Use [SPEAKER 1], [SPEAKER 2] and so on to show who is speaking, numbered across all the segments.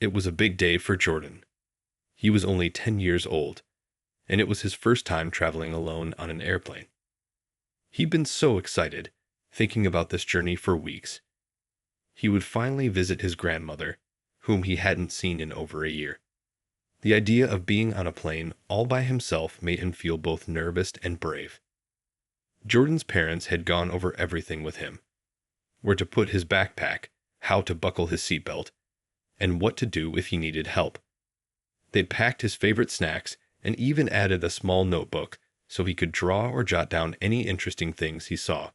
[SPEAKER 1] It was a big day for Jordan. He was only 10 years old, and it was his first time traveling alone on an airplane. He'd been so excited, thinking about this journey for weeks. He would finally visit his grandmother, whom he hadn't seen in over a year. The idea of being on a plane all by himself made him feel both nervous and brave. Jordan's parents had gone over everything with him: where to put his backpack, how to buckle his seatbelt, and what to do if he needed help. They'd packed his favorite snacks and even added a small notebook so he could draw or jot down any interesting things he saw.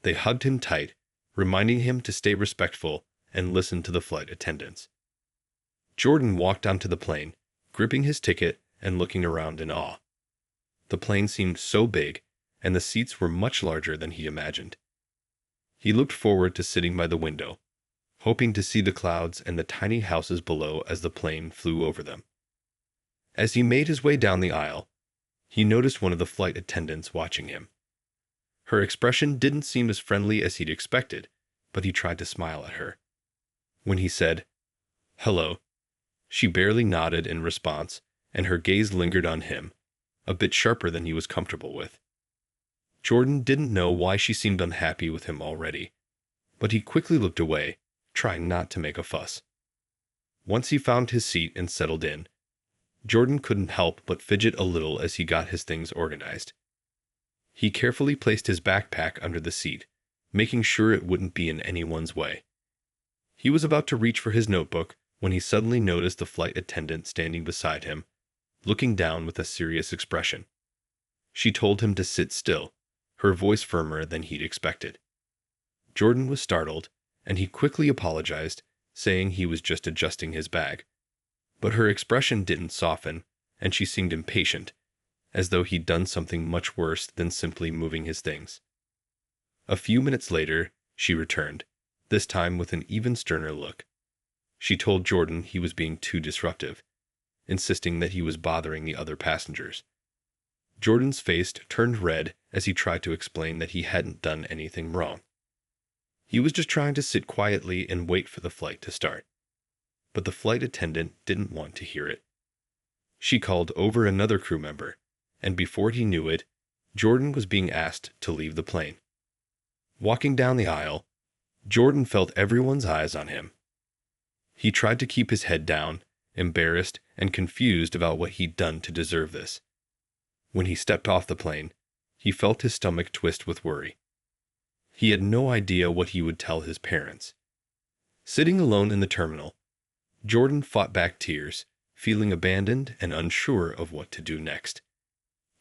[SPEAKER 1] They hugged him tight, reminding him to stay respectful and listen to the flight attendants. Jordan walked onto the plane, gripping his ticket and looking around in awe. The plane seemed so big, and the seats were much larger than he imagined. He looked forward to sitting by the window, hoping to see the clouds and the tiny houses below as the plane flew over them. As he made his way down the aisle, he noticed one of the flight attendants watching him. Her expression didn't seem as friendly as he'd expected, but he tried to smile at her. When he said, "Hello," she barely nodded in response, and her gaze lingered on him, a bit sharper than he was comfortable with. Jordan didn't know why she seemed unhappy with him already, but he quickly looked away, trying not to make a fuss. Once he found his seat and settled in, Jordan couldn't help but fidget a little as he got his things organized. He carefully placed his backpack under the seat, making sure it wouldn't be in anyone's way. He was about to reach for his notebook when he suddenly noticed the flight attendant standing beside him, looking down with a serious expression. She told him to sit still, her voice firmer than he'd expected. Jordan was startled, and he quickly apologized, saying he was just adjusting his bag. But her expression didn't soften, and she seemed impatient, as though he'd done something much worse than simply moving his things. A few minutes later, she returned, this time with an even sterner look. She told Jordan he was being too disruptive, insisting that he was bothering the other passengers. Jordan's face turned red as he tried to explain that he hadn't done anything wrong. He was just trying to sit quietly and wait for the flight to start. But the flight attendant didn't want to hear it. She called over another crew member, and before he knew it, Jordan was being asked to leave the plane. Walking down the aisle, Jordan felt everyone's eyes on him. He tried to keep his head down, embarrassed and confused about what he'd done to deserve this. When he stepped off the plane, he felt his stomach twist with worry. He had no idea what he would tell his parents. Sitting alone in the terminal, Jordan fought back tears, feeling abandoned and unsure of what to do next.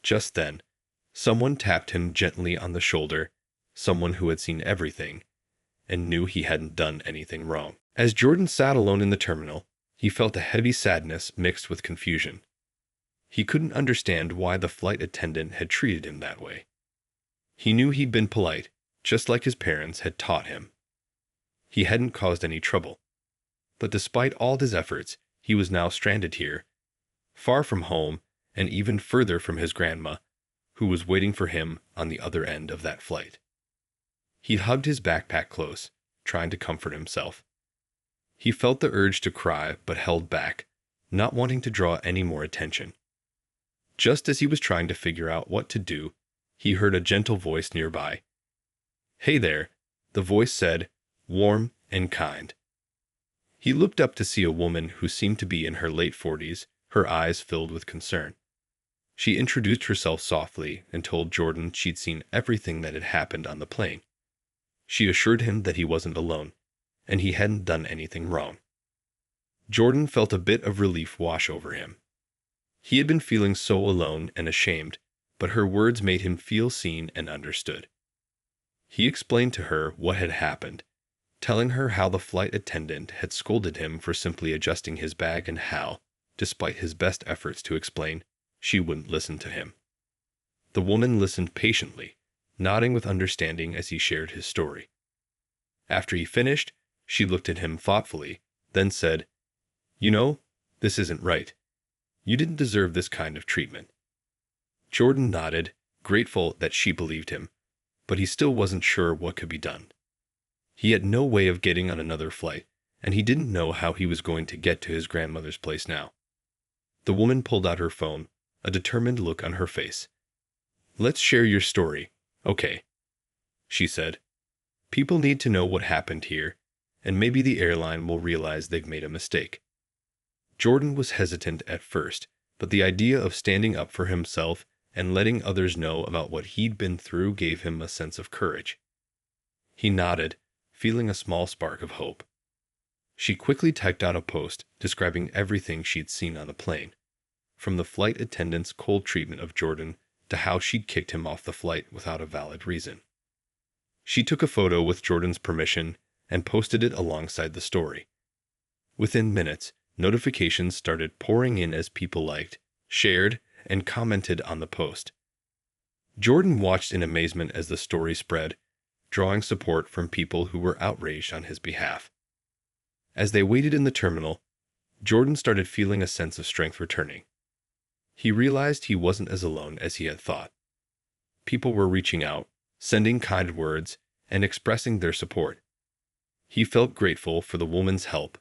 [SPEAKER 1] Just then, someone tapped him gently on the shoulder, someone who had seen everything and knew he hadn't done anything wrong. As Jordan sat alone in the terminal, he felt a heavy sadness mixed with confusion. He couldn't understand why the flight attendant had treated him that way. He knew he'd been polite, just like his parents had taught him. He hadn't caused any trouble. But despite all his efforts, he was now stranded here, far from home and even further from his grandma, who was waiting for him on the other end of that flight. He hugged his backpack close, trying to comfort himself. He felt the urge to cry but held back, not wanting to draw any more attention. Just as he was trying to figure out what to do, he heard a gentle voice nearby. "Hey there," the voice said, warm and kind. He looked up to see a woman who seemed to be in her late 40s, her eyes filled with concern. She introduced herself softly and told Jordan she'd seen everything that had happened on the plane. She assured him that he wasn't alone, and he hadn't done anything wrong. Jordan felt a bit of relief wash over him. He had been feeling so alone and ashamed, but her words made him feel seen and understood. He explained to her what had happened, telling her how the flight attendant had scolded him for simply adjusting his bag and how, despite his best efforts to explain, she wouldn't listen to him. The woman listened patiently, nodding with understanding as he shared his story. After he finished, she looked at him thoughtfully, then said, "You know, this isn't right. You didn't deserve this kind of treatment." Jordan nodded, grateful that she believed him, but he still wasn't sure what could be done. He had no way of getting on another flight, and he didn't know how he was going to get to his grandmother's place now. The woman pulled out her phone, a determined look on her face. "Let's share your story, okay?" she said. "People need to know what happened here, and maybe the airline will realize they've made a mistake." Jordan was hesitant at first, but the idea of standing up for himself and letting others know about what he'd been through gave him a sense of courage. He nodded, feeling a small spark of hope. She quickly typed out a post describing everything she'd seen on the plane, from the flight attendant's cold treatment of Jordan to how she'd kicked him off the flight without a valid reason. She took a photo with Jordan's permission and posted it alongside the story. Within minutes, notifications started pouring in as people liked, shared, and commented on the post. Jordan watched in amazement as the story spread, drawing support from people who were outraged on his behalf. As they waited in the terminal, Jordan started feeling a sense of strength returning. He realized he wasn't as alone as he had thought. People were reaching out, sending kind words, and expressing their support. He felt grateful for the woman's help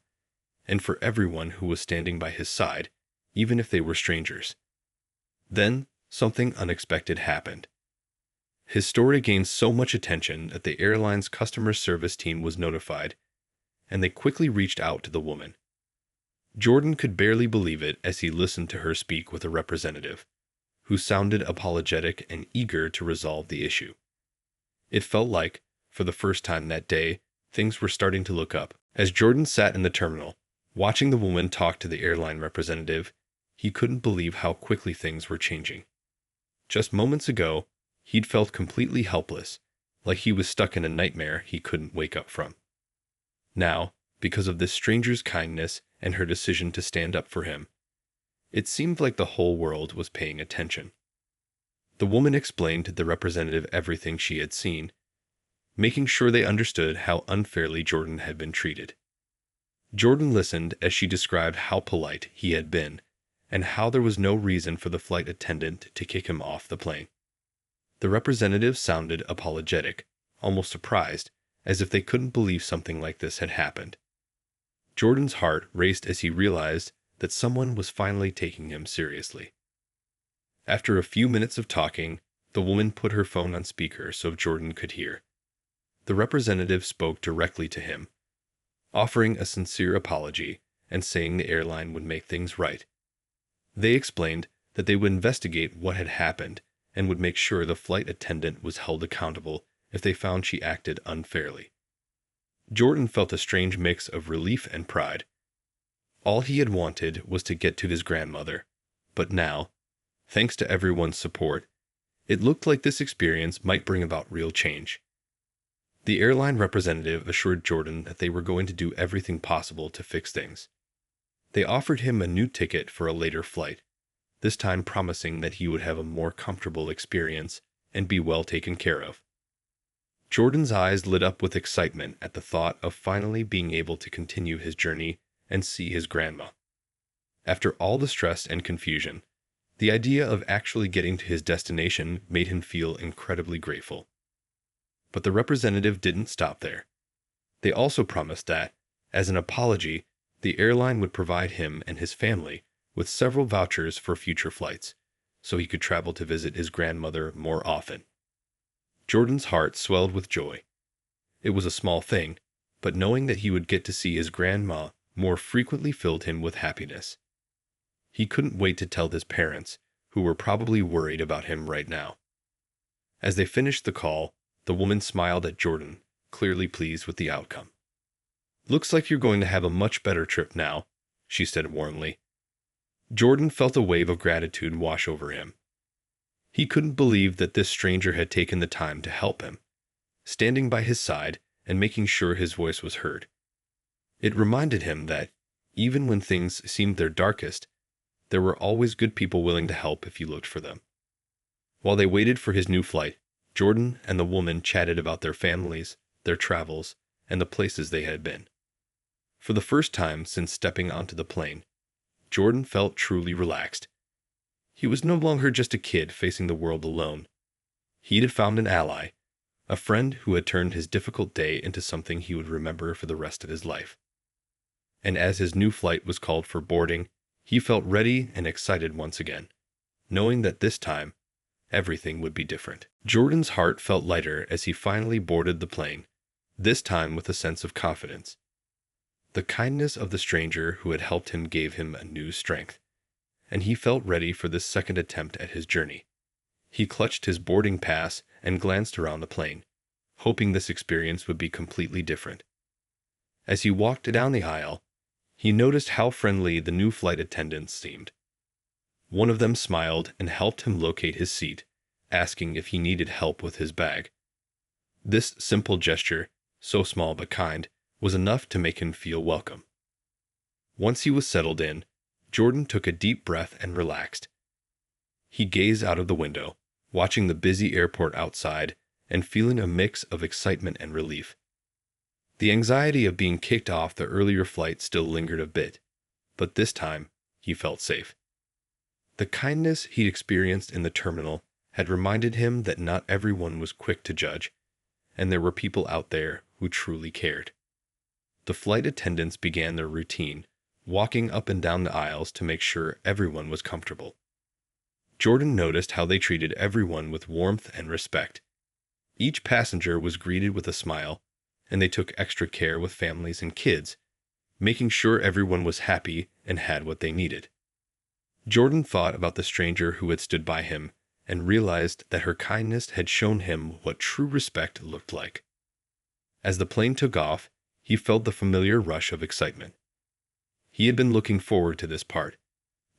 [SPEAKER 1] and for everyone who was standing by his side, even if they were strangers. Then, something unexpected happened. His story gained so much attention that the airline's customer service team was notified, and they quickly reached out to the woman. Jordan could barely believe it as he listened to her speak with a representative, who sounded apologetic and eager to resolve the issue. It felt like, for the first time that day, things were starting to look up. As Jordan sat in the terminal, watching the woman talk to the airline representative, he couldn't believe how quickly things were changing. Just moments ago, he'd felt completely helpless, like he was stuck in a nightmare he couldn't wake up from. Now, because of this stranger's kindness and her decision to stand up for him, it seemed like the whole world was paying attention. The woman explained to the representative everything she had seen, making sure they understood how unfairly Jordan had been treated. Jordan listened as she described how polite he had been and how there was no reason for the flight attendant to kick him off the plane. The representative sounded apologetic, almost surprised, as if they couldn't believe something like this had happened. Jordan's heart raced as he realized that someone was finally taking him seriously. After a few minutes of talking, the woman put her phone on speaker so Jordan could hear. The representative spoke directly to him, offering a sincere apology and saying the airline would make things right. They explained that they would investigate what had happened and would make sure the flight attendant was held accountable if they found she acted unfairly. Jordan felt a strange mix of relief and pride. All he had wanted was to get to his grandmother, but now, thanks to everyone's support, it looked like this experience might bring about real change. The airline representative assured Jordan that they were going to do everything possible to fix things. They offered him a new ticket for a later flight, this time promising that he would have a more comfortable experience and be well taken care of. Jordan's eyes lit up with excitement at the thought of finally being able to continue his journey and see his grandma. After all the stress and confusion, the idea of actually getting to his destination made him feel incredibly grateful. But the representative didn't stop there. They also promised that, as an apology, the airline would provide him and his family with several vouchers for future flights, so he could travel to visit his grandmother more often. Jordan's heart swelled with joy. It was a small thing, but knowing that he would get to see his grandma more frequently filled him with happiness. He couldn't wait to tell his parents, who were probably worried about him right now. As they finished the call, the woman smiled at Jordan, clearly pleased with the outcome. "Looks like you're going to have a much better trip now," she said warmly. Jordan felt a wave of gratitude wash over him. He couldn't believe that this stranger had taken the time to help him, standing by his side and making sure his voice was heard. It reminded him that, even when things seemed their darkest, there were always good people willing to help if you looked for them. While they waited for his new flight, Jordan and the woman chatted about their families, their travels, and the places they had been. For the first time since stepping onto the plane, Jordan felt truly relaxed. He was no longer just a kid facing the world alone. He had found an ally, a friend who had turned his difficult day into something he would remember for the rest of his life. and as his new flight was called for boarding, he felt ready and excited once again, knowing that this time, everything would be different. Jordan's heart felt lighter as he finally boarded the plane, this time with a sense of confidence. The kindness of the stranger who had helped him gave him a new strength, and he felt ready for this second attempt at his journey. He clutched his boarding pass and glanced around the plane, hoping this experience would be completely different. As he walked down the aisle, he noticed how friendly the new flight attendants seemed. One of them smiled and helped him locate his seat, asking if he needed help with his bag. This simple gesture, so small but kind, was enough to make him feel welcome. Once he was settled in, Jordan took a deep breath and relaxed. He gazed out of the window, watching the busy airport outside and feeling a mix of excitement and relief. The anxiety of being kicked off the earlier flight still lingered a bit, but this time he felt safe. The kindness he'd experienced in the terminal had reminded him that not everyone was quick to judge, and there were people out there who truly cared. The flight attendants began their routine, walking up and down the aisles to make sure everyone was comfortable. Jordan noticed how they treated everyone with warmth and respect. Each passenger was greeted with a smile, and they took extra care with families and kids, making sure everyone was happy and had what they needed. Jordan thought about the stranger who had stood by him and realized that her kindness had shown him what true respect looked like. As the plane took off, he felt the familiar rush of excitement. He had been looking forward to this part,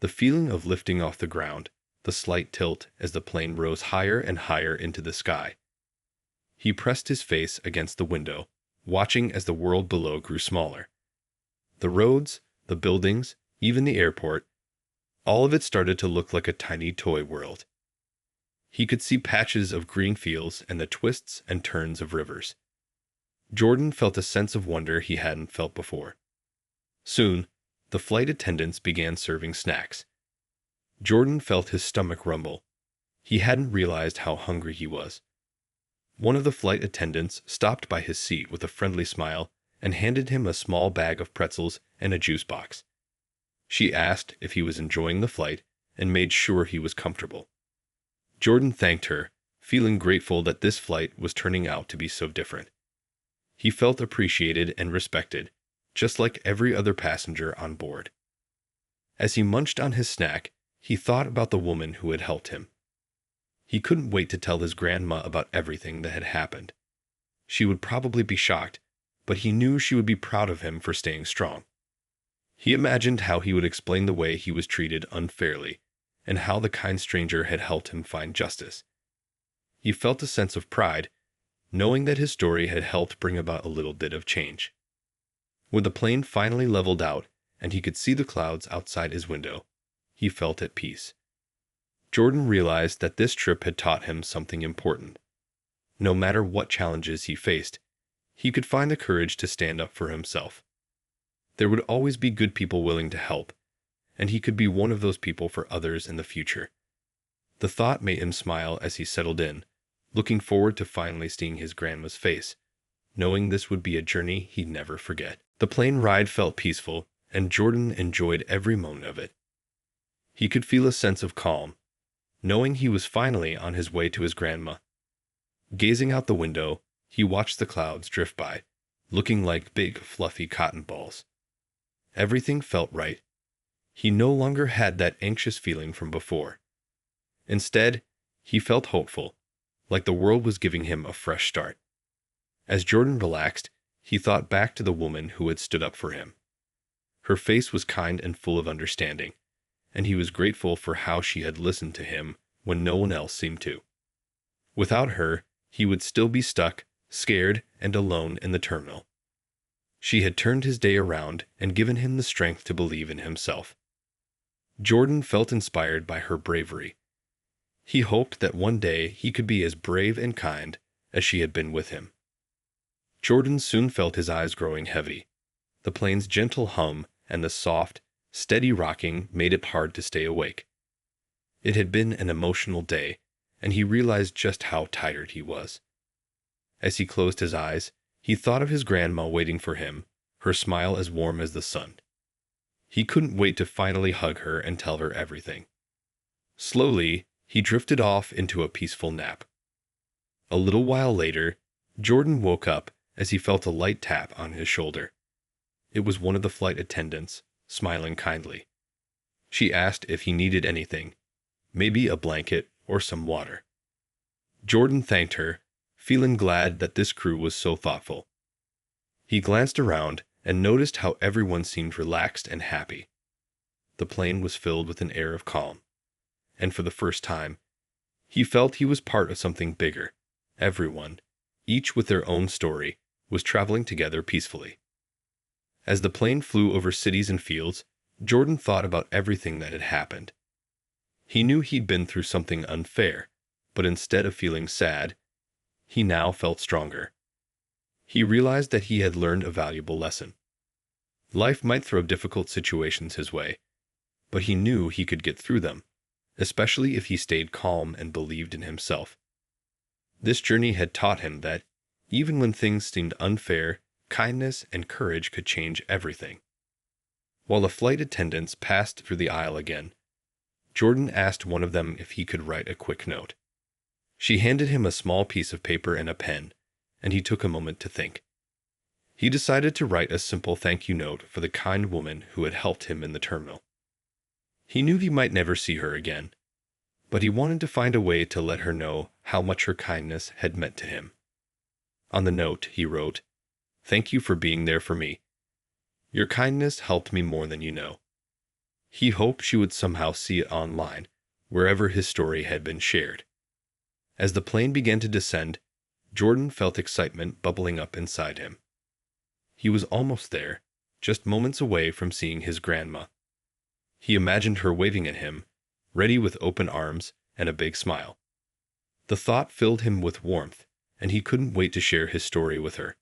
[SPEAKER 1] the feeling of lifting off the ground, the slight tilt as the plane rose higher and higher into the sky. He pressed his face against the window, watching as the world below grew smaller. The roads, the buildings, even the airport, all of it started to look like a tiny toy world. He could see patches of green fields and the twists and turns of rivers. Jordan felt a sense of wonder he hadn't felt before. Soon, the flight attendants began serving snacks. Jordan felt his stomach rumble. He hadn't realized how hungry he was. One of the flight attendants stopped by his seat with a friendly smile and handed him a small bag of pretzels and a juice box. She asked if he was enjoying the flight and made sure he was comfortable. Jordan thanked her, feeling grateful that this flight was turning out to be so different. He felt appreciated and respected, just like every other passenger on board. As he munched on his snack, he thought about the woman who had helped him. He couldn't wait to tell his grandma about everything that had happened. She would probably be shocked, but he knew she would be proud of him for staying strong. He imagined how he would explain the way he was treated unfairly, and how the kind stranger had helped him find justice. He felt a sense of pride, knowing that his story had helped bring about a little bit of change. When the plane finally leveled out and he could see the clouds outside his window, he felt at peace. Jordan realized that this trip had taught him something important. No matter what challenges he faced, he could find the courage to stand up for himself. There would always be good people willing to help, and he could be one of those people for others in the future. The thought made him smile as he settled in, looking forward to finally seeing his grandma's face, knowing this would be a journey he'd never forget. The plane ride felt peaceful, and Jordan enjoyed every moment of it. He could feel a sense of calm, knowing he was finally on his way to his grandma. Gazing out the window, he watched the clouds drift by, looking like big, fluffy cotton balls. Everything felt right. He no longer had that anxious feeling from before. Instead, he felt hopeful, like the world was giving him a fresh start. As Jordan relaxed, he thought back to the woman who had stood up for him. Her face was kind and full of understanding, and he was grateful for how she had listened to him when no one else seemed to. Without her, he would still be stuck, scared, and alone in the terminal. She had turned his day around and given him the strength to believe in himself. Jordan felt inspired by her bravery. He hoped that one day he could be as brave and kind as she had been with him. Jordan soon felt his eyes growing heavy. The plane's gentle hum and the soft, steady rocking made it hard to stay awake. It had been an emotional day, and he realized just how tired he was. As he closed his eyes, he thought of his grandma waiting for him, her smile as warm as the sun. He couldn't wait to finally hug her and tell her everything. Slowly, he drifted off into a peaceful nap. A little while later, Jordan woke up as he felt a light tap on his shoulder. It was one of the flight attendants, smiling kindly. She asked if he needed anything, maybe a blanket or some water. Jordan thanked her, feeling glad that this crew was so thoughtful. He glanced around and noticed how everyone seemed relaxed and happy. The plane was filled with an air of calm, and for the first time, he felt he was part of something bigger. Everyone, each with their own story, was traveling together peacefully. As the plane flew over cities and fields, Jordan thought about everything that had happened. He knew he'd been through something unfair, but instead of feeling sad, he now felt stronger. He realized that he had learned a valuable lesson. Life might throw difficult situations his way, but he knew he could get through them, especially if he stayed calm and believed in himself. This journey had taught him that, even when things seemed unfair, kindness and courage could change everything. While the flight attendants passed through the aisle again, Jordan asked one of them if he could write a quick note. She handed him a small piece of paper and a pen, and he took a moment to think. He decided to write a simple thank you note for the kind woman who had helped him in the terminal. He knew he might never see her again, but he wanted to find a way to let her know how much her kindness had meant to him. On the note, he wrote, "Thank you for being there for me. Your kindness helped me more than you know." He hoped she would somehow see it online, wherever his story had been shared. As the plane began to descend, Jordan felt excitement bubbling up inside him. He was almost there, just moments away from seeing his grandma. He imagined her waving at him, ready with open arms and a big smile. The thought filled him with warmth, and he couldn't wait to share his story with her.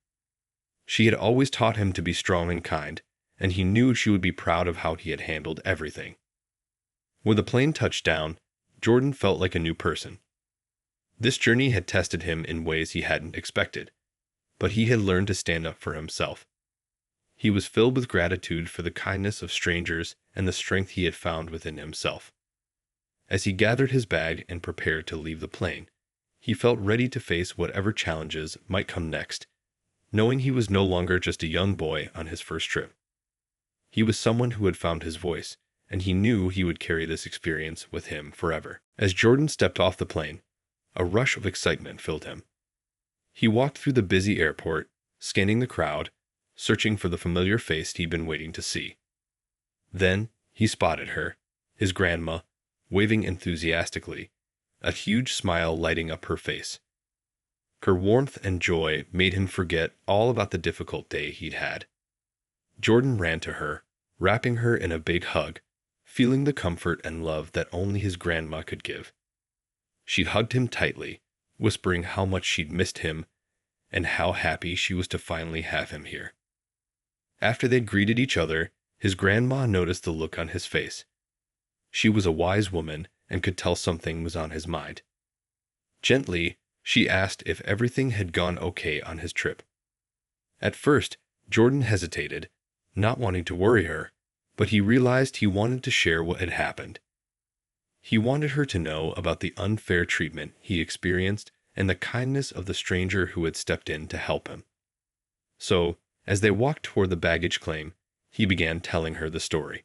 [SPEAKER 1] She had always taught him to be strong and kind, and he knew she would be proud of how he had handled everything. When the plane touched down, Jordan felt like a new person. This journey had tested him in ways he hadn't expected, but he had learned to stand up for himself. He was filled with gratitude for the kindness of strangers and the strength he had found within himself. As he gathered his bag and prepared to leave the plane, he felt ready to face whatever challenges might come next, knowing he was no longer just a young boy on his first trip. He was someone who had found his voice, and he knew he would carry this experience with him forever. As Jordan stepped off the plane, a rush of excitement filled him. He walked through the busy airport, scanning the crowd, searching for the familiar face he'd been waiting to see. Then he spotted her, his grandma, waving enthusiastically, a huge smile lighting up her face. Her warmth and joy made him forget all about the difficult day he'd had. Jordan ran to her, wrapping her in a big hug, feeling the comfort and love that only his grandma could give. She hugged him tightly, whispering how much she'd missed him and how happy she was to finally have him here. After they'd greeted each other, his grandma noticed the look on his face. She was a wise woman and could tell something was on his mind. Gently, she asked if everything had gone okay on his trip. At first, Jordan hesitated, not wanting to worry her, but he realized he wanted to share what had happened. He wanted her to know about the unfair treatment he experienced and the kindness of the stranger who had stepped in to help him. So, as they walked toward the baggage claim, he began telling her the story.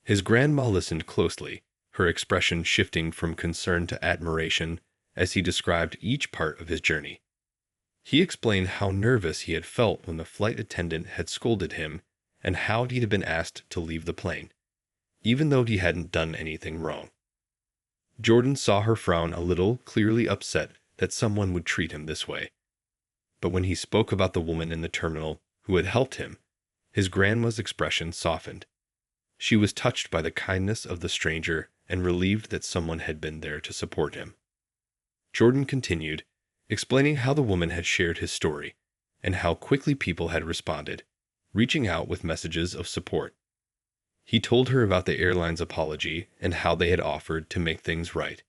[SPEAKER 1] His grandma listened closely, her expression shifting from concern to admiration as he described each part of his journey. He explained how nervous he had felt when the flight attendant had scolded him and how he had been asked to leave the plane, even though he hadn't done anything wrong. Jordan saw her frown a little, clearly upset that someone would treat him this way. But when he spoke about the woman in the terminal who had helped him, his grandma's expression softened. She was touched by the kindness of the stranger and relieved that someone had been there to support him. Jordan continued, explaining how the woman had shared his story and how quickly people had responded, reaching out with messages of support. He told her about the airline's apology and how they had offered to make things right.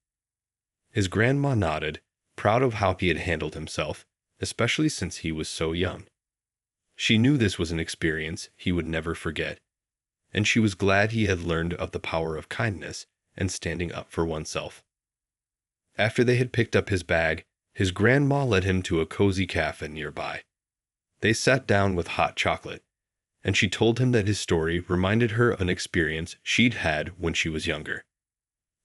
[SPEAKER 1] His grandma nodded, proud of how he had handled himself, especially since he was so young. She knew this was an experience he would never forget, and she was glad he had learned of the power of kindness and standing up for oneself. After they had picked up his bag, his grandma led him to a cozy cafe nearby. They sat down with hot chocolate, and she told him that his story reminded her of an experience she'd had when she was younger.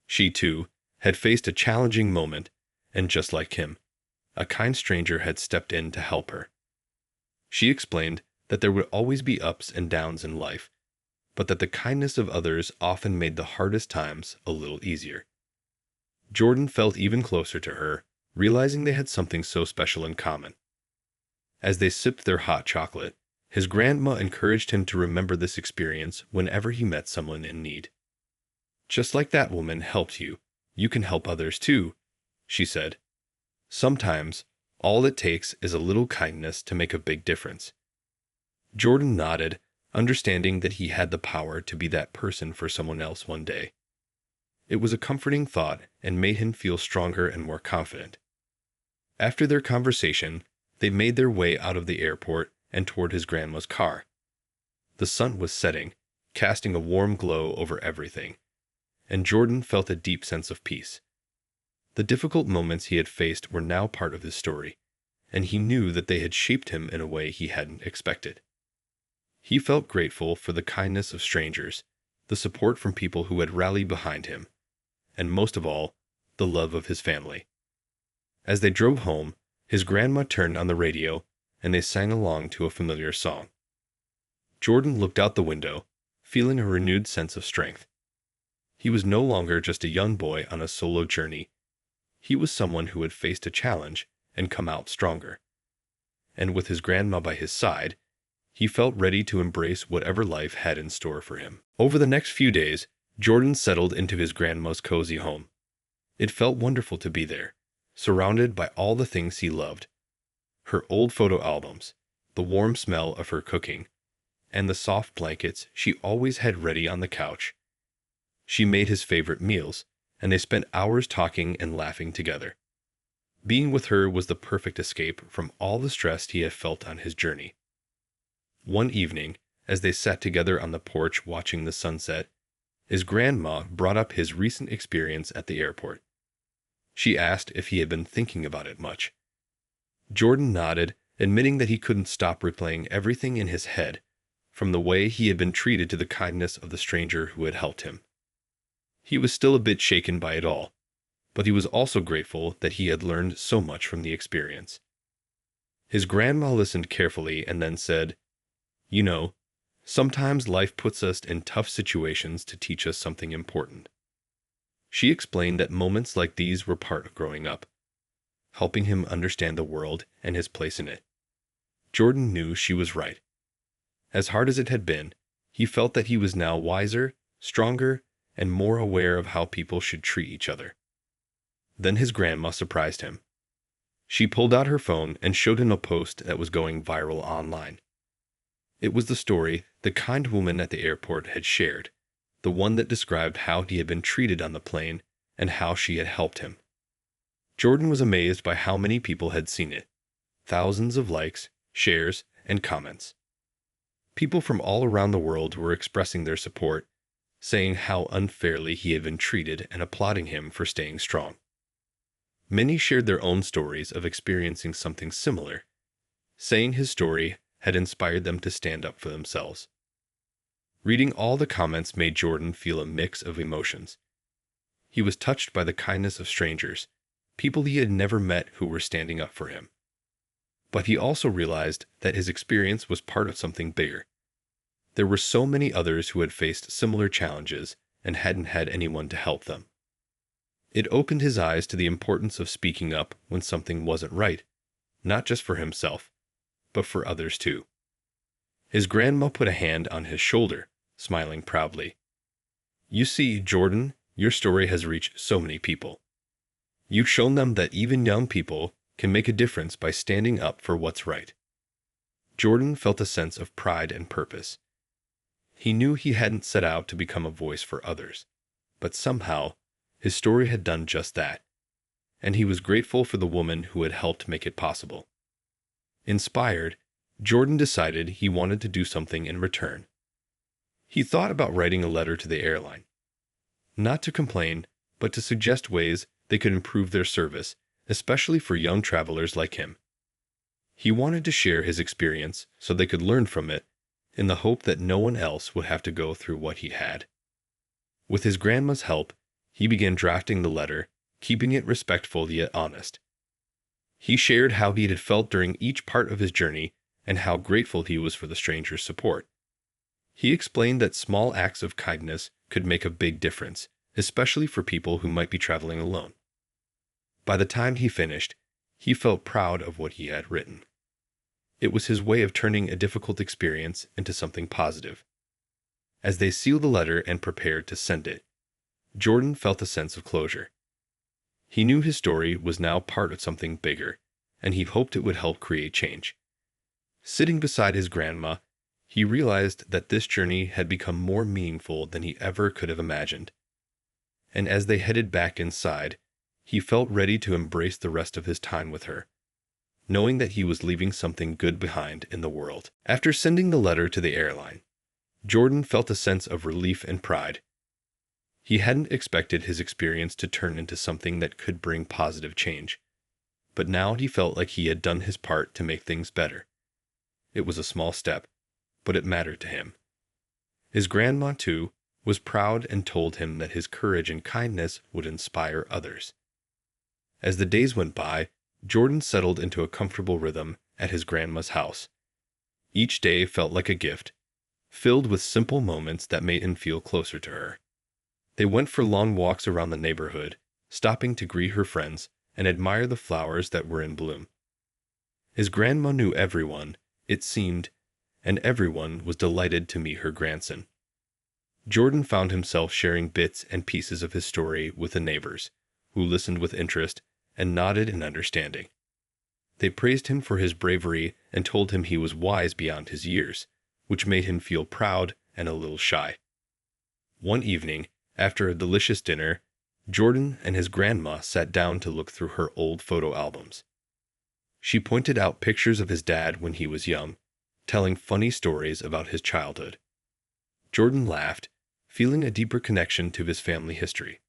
[SPEAKER 1] She, too, had faced a challenging moment, and just like him, a kind stranger had stepped in to help her. She explained that there would always be ups and downs in life, but that the kindness of others often made the hardest times a little easier. Jordan felt even closer to her, realizing they had something so special in common. As they sipped their hot chocolate, his grandma encouraged him to remember this experience whenever he met someone in need. "Just like that woman helped you, you can help others too," she said. "Sometimes, all it takes is a little kindness to make a big difference." Jordan nodded, understanding that he had the power to be that person for someone else one day. It was a comforting thought and made him feel stronger and more confident. After their conversation, they made their way out of the airport and toward his grandma's car. The sun was setting, casting a warm glow over everything, and Jordan felt a deep sense of peace. The difficult moments he had faced were now part of his story, and he knew that they had shaped him in a way he hadn't expected. He felt grateful for the kindness of strangers, the support from people who had rallied behind him, and most of all, the love of his family. As they drove home, his grandma turned on the radio, and they sang along to a familiar song. Jordan looked out the window, feeling a renewed sense of strength. He was no longer just a young boy on a solo journey. He was someone who had faced a challenge and come out stronger. And with his grandma by his side, he felt ready to embrace whatever life had in store for him. Over the next few days, Jordan settled into his grandma's cozy home. It felt wonderful to be there, surrounded by all the things he loved. Her old photo albums, the warm smell of her cooking, and the soft blankets she always had ready on the couch. She made his favorite meals, and they spent hours talking and laughing together. Being with her was the perfect escape from all the stress he had felt on his journey. One evening, as they sat together on the porch watching the sunset, his grandma brought up his recent experience at the airport. She asked if he had been thinking about it much. Jordan nodded, admitting that he couldn't stop replaying everything in his head, from the way he had been treated to the kindness of the stranger who had helped him. He was still a bit shaken by it all, but he was also grateful that he had learned so much from the experience. His grandma listened carefully and then said, "You know, sometimes life puts us in tough situations to teach us something important." She explained that moments like these were part of growing up, helping him understand the world and his place in it. Jordan knew she was right. As hard as it had been, he felt that he was now wiser, stronger, and more aware of how people should treat each other. Then his grandma surprised him. She pulled out her phone and showed him a post that was going viral online. It was the story the kind woman at the airport had shared, the one that described how he had been treated on the plane and how she had helped him. Jordan was amazed by how many people had seen it. Thousands of likes, shares, and comments. People from all around the world were expressing their support, saying how unfairly he had been treated and applauding him for staying strong. Many shared their own stories of experiencing something similar, saying his story had inspired them to stand up for themselves. Reading all the comments made Jordan feel a mix of emotions. He was touched by the kindness of strangers, people he had never met who were standing up for him. But he also realized that his experience was part of something bigger. There were so many others who had faced similar challenges and hadn't had anyone to help them. It opened his eyes to the importance of speaking up when something wasn't right, not just for himself, but for others too. His grandma put a hand on his shoulder, smiling proudly. "You see, Jordan, your story has reached so many people. You've shown them that even young people can make a difference by standing up for what's right." Jordan felt a sense of pride and purpose. He knew he hadn't set out to become a voice for others, but somehow his story had done just that, and he was grateful for the woman who had helped make it possible. Inspired, Jordan decided he wanted to do something in return. He thought about writing a letter to the airline, not to complain, but to suggest ways they could improve their service, especially for young travelers like him. He wanted to share his experience so they could learn from it, in the hope that no one else would have to go through what he had. With his grandma's help, he began drafting the letter, keeping it respectful yet honest. He shared how he had felt during each part of his journey and how grateful he was for the stranger's support. He explained that small acts of kindness could make a big difference, especially for people who might be traveling alone. By the time he finished, he felt proud of what he had written. It was his way of turning a difficult experience into something positive. As they sealed the letter and prepared to send it, Jordan felt a sense of closure. He knew his story was now part of something bigger, and he hoped it would help create change. Sitting beside his grandma, he realized that this journey had become more meaningful than he ever could have imagined. And as they headed back inside, he felt ready to embrace the rest of his time with her, knowing that he was leaving something good behind in the world. After sending the letter to the airline, Jordan felt a sense of relief and pride. He hadn't expected his experience to turn into something that could bring positive change, but now he felt like he had done his part to make things better. It was a small step, but it mattered to him. His grandma, too, was proud and told him that his courage and kindness would inspire others. As the days went by, Jordan settled into a comfortable rhythm at his grandma's house. Each day felt like a gift, filled with simple moments that made him feel closer to her. They went for long walks around the neighborhood, stopping to greet her friends and admire the flowers that were in bloom. His grandma knew everyone, it seemed, and everyone was delighted to meet her grandson. Jordan found himself sharing bits and pieces of his story with the neighbors, who listened with interest and nodded in understanding. They praised him for his bravery and told him he was wise beyond his years, which made him feel proud and a little shy. One evening, after a delicious dinner, Jordan and his grandma sat down to look through her old photo albums. She pointed out pictures of his dad when he was young, telling funny stories about his childhood. Jordan laughed, feeling a deeper connection to his family history.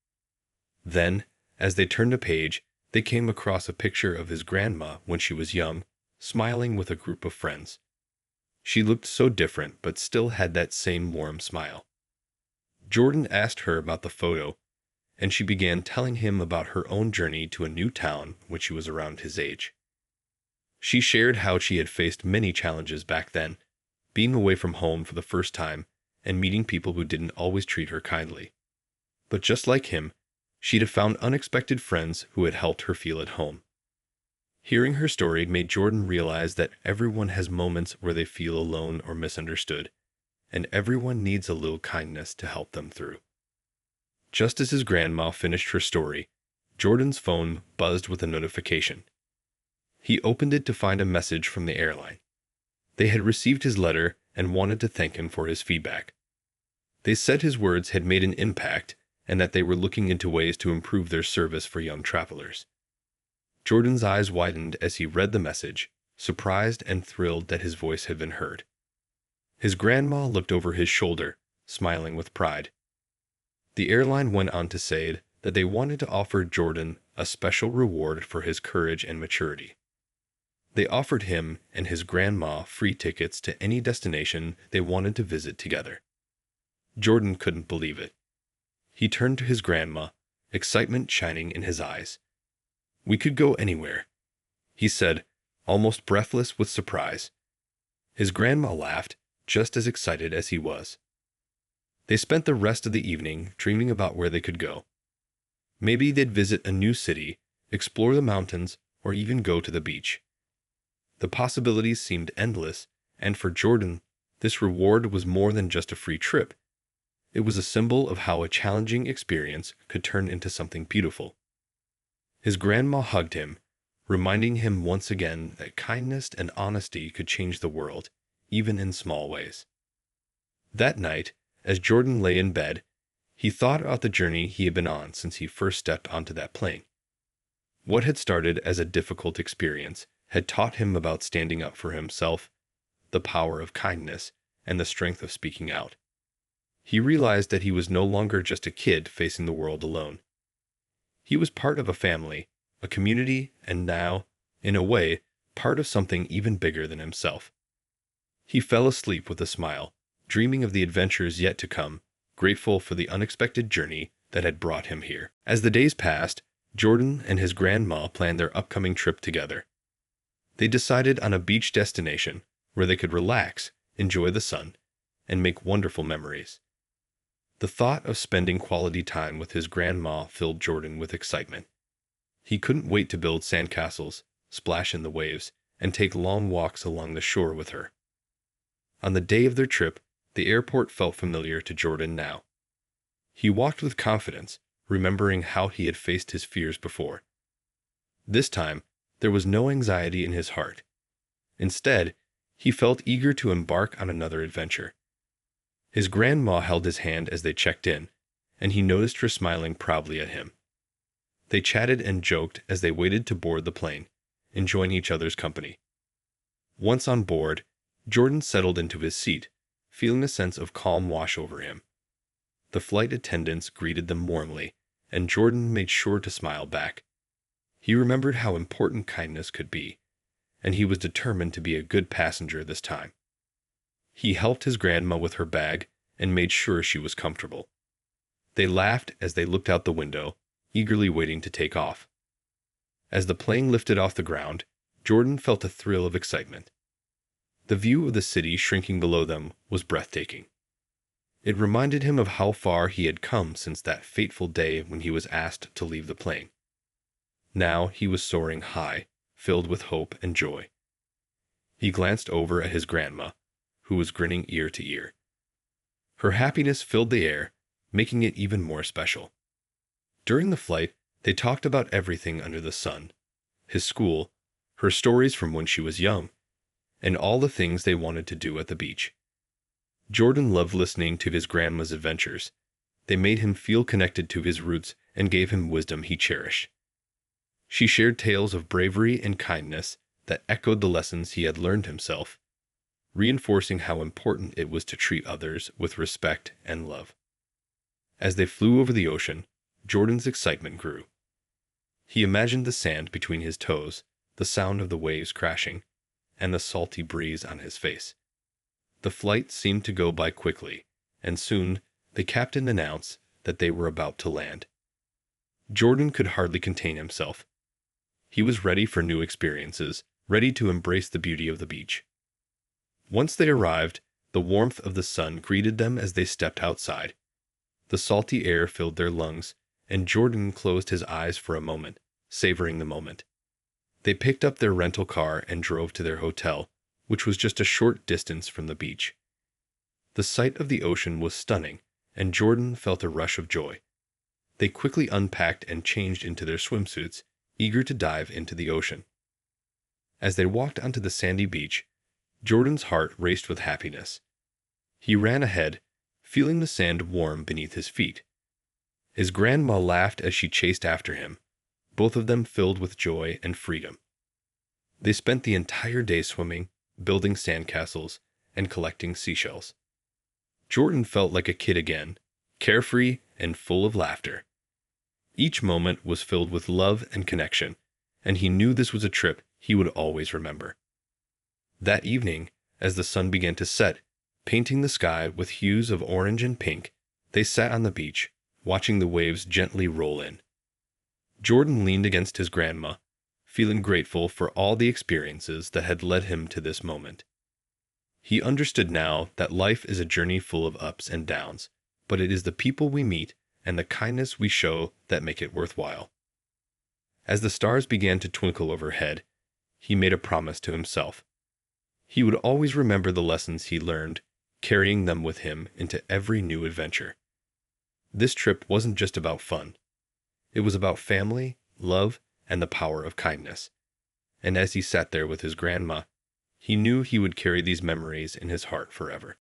[SPEAKER 1] Then, as they turned a page, they came across a picture of his grandma when she was young, smiling with a group of friends. She looked so different but still had that same warm smile. Jordan asked her about the photo, and she began telling him about her own journey to a new town when she was around his age. She shared how she had faced many challenges back then, being away from home for the first time and meeting people who didn't always treat her kindly. But just like him, she'd have found unexpected friends who had helped her feel at home. Hearing her story made Jordan realize that everyone has moments where they feel alone or misunderstood, and everyone needs a little kindness to help them through. Just as his grandma finished her story, Jordan's phone buzzed with a notification. He opened it to find a message from the airline. They had received his letter and wanted to thank him for his feedback. They said his words had made an impact and that they were looking into ways to improve their service for young travelers. Jordan's eyes widened as he read the message, surprised and thrilled that his voice had been heard. His grandma looked over his shoulder, smiling with pride. The airline went on to say that they wanted to offer Jordan a special reward for his courage and maturity. They offered him and his grandma free tickets to any destination they wanted to visit together. Jordan couldn't believe it. He turned to his grandma, excitement shining in his eyes. "We could go anywhere," he said, almost breathless with surprise. His grandma laughed, just as excited as he was. They spent the rest of the evening dreaming about where they could go. Maybe they'd visit a new city, explore the mountains, or even go to the beach. The possibilities seemed endless, and for Jordan, this reward was more than just a free trip. It was a symbol of how a challenging experience could turn into something beautiful. His grandma hugged him, reminding him once again that kindness and honesty could change the world, even in small ways. That night, as Jordan lay in bed, he thought about the journey he had been on since he first stepped onto that plane. What had started as a difficult experience had taught him about standing up for himself, the power of kindness, and the strength of speaking out. He realized that he was no longer just a kid facing the world alone. He was part of a family, a community, and now, in a way, part of something even bigger than himself. He fell asleep with a smile, dreaming of the adventures yet to come, grateful for the unexpected journey that had brought him here. As the days passed, Jordan and his grandma planned their upcoming trip together. They decided on a beach destination where they could relax, enjoy the sun, and make wonderful memories. The thought of spending quality time with his grandma filled Jordan with excitement. He couldn't wait to build sandcastles, splash in the waves, and take long walks along the shore with her. On the day of their trip, the airport felt familiar to Jordan now. He walked with confidence, remembering how he had faced his fears before. This time, there was no anxiety in his heart. Instead, he felt eager to embark on another adventure. His grandma held his hand as they checked in, and he noticed her smiling proudly at him. They chatted and joked as they waited to board the plane, enjoying each other's company. Once on board, Jordan settled into his seat, feeling a sense of calm wash over him. The flight attendants greeted them warmly, and Jordan made sure to smile back. He remembered how important kindness could be, and he was determined to be a good passenger this time. He helped his grandma with her bag and made sure she was comfortable. They laughed as they looked out the window, eagerly waiting to take off. As the plane lifted off the ground, Jordan felt a thrill of excitement. The view of the city shrinking below them was breathtaking. It reminded him of how far he had come since that fateful day when he was asked to leave the plane. Now he was soaring high, filled with hope and joy. He glanced over at his grandma, who was grinning ear to ear. Her happiness filled the air, making it even more special. During the flight, they talked about everything under the sun: his school, her stories from when she was young, and all the things they wanted to do at the beach. Jordan loved listening to his grandma's adventures. They made him feel connected to his roots and gave him wisdom he cherished. She shared tales of bravery and kindness that echoed the lessons he had learned himself, reinforcing how important it was to treat others with respect and love. As they flew over the ocean, Jordan's excitement grew. He imagined the sand between his toes, the sound of the waves crashing, and the salty breeze on his face. The flight seemed to go by quickly, and soon the captain announced that they were about to land. Jordan could hardly contain himself. He was ready for new experiences, ready to embrace the beauty of the beach. Once they arrived, the warmth of the sun greeted them as they stepped outside. The salty air filled their lungs, and Jordan closed his eyes for a moment, savoring the moment. They picked up their rental car and drove to their hotel, which was just a short distance from the beach. The sight of the ocean was stunning, and Jordan felt a rush of joy. They quickly unpacked and changed into their swimsuits, eager to dive into the ocean. As they walked onto the sandy beach, Jordan's heart raced with happiness. He ran ahead, feeling the sand warm beneath his feet. His grandma laughed as she chased after him, both of them filled with joy and freedom. They spent the entire day swimming, building sandcastles, and collecting seashells. Jordan felt like a kid again, carefree and full of laughter. Each moment was filled with love and connection, and he knew this was a trip he would always remember. That evening, as the sun began to set, painting the sky with hues of orange and pink, they sat on the beach, watching the waves gently roll in. Jordan leaned against his grandma, feeling grateful for all the experiences that had led him to this moment. He understood now that life is a journey full of ups and downs, but it is the people we meet and the kindness we show that make it worthwhile. As the stars began to twinkle overhead, he made a promise to himself. He would always remember the lessons he learned, carrying them with him into every new adventure. This trip wasn't just about fun. It was about family, love, and the power of kindness. And as he sat there with his grandma, he knew he would carry these memories in his heart forever.